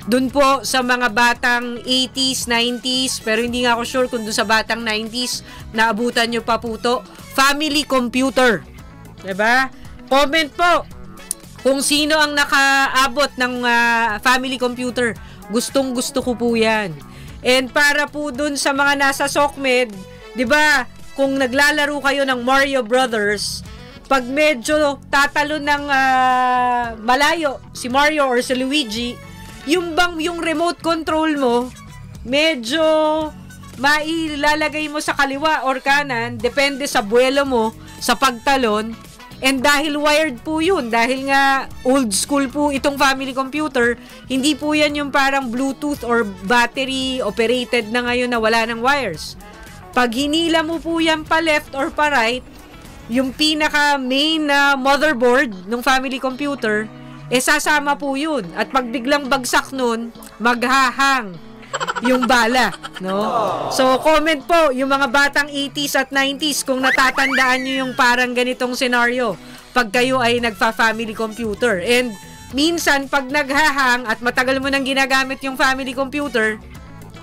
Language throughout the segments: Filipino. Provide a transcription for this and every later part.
Dun po sa mga batang 80s, 90s, pero hindi nga ako sure kung dun sa batang 90s, naabutan nyo pa po to. Family computer. Diba? Comment po kung sino ang nakaabot ng family computer. Gustong gusto ko po yan. And para po dun sa mga nasa SOCMED, diba, kung naglalaro kayo ng Mario Brothers, pag medyo tatalo ng malayo si Mario or si Luigi, yung remote control mo, medyo mailalagay mo sa kaliwa or kanan, depende sa buwelo mo, sa pagtalon. And dahil wired po yun, dahil nga old school po itong family computer, hindi po yan yung parang Bluetooth or battery operated na ngayon na wala ng wires. Pag hinila mo po yan pa left or pa right, yung pinaka main na motherboard ng family computer, sasama po yun. At pag biglang bagsak nun, maghahang yung bala, no? So, comment po yung mga batang 80s at 90s kung natatandaan nyo yung parang ganitong scenario pag kayo ay nagfa-family computer. And minsan, pag naghahang at matagal mo nang ginagamit yung family computer,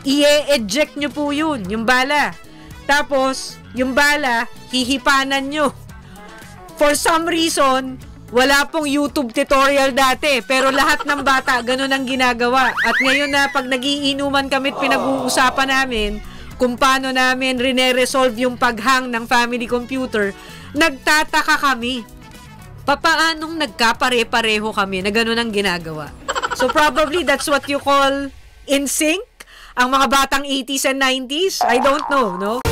i-eject nyo po yun, yung bala. Tapos, yung bala, hihipanan nyo. For some reason, wala pong YouTube tutorial dati, pero lahat ng bata ganun ang ginagawa. At ngayon na pag nagiinuman kami at pinag-uusapan namin kung paano namin rine-resolve yung paghang ng family computer, nagtataka kami. Papaanong nagkapare-pareho kami na ganun ang ginagawa? So probably that's what you call in sync? Ang mga batang 80s and 90s? I don't know, no?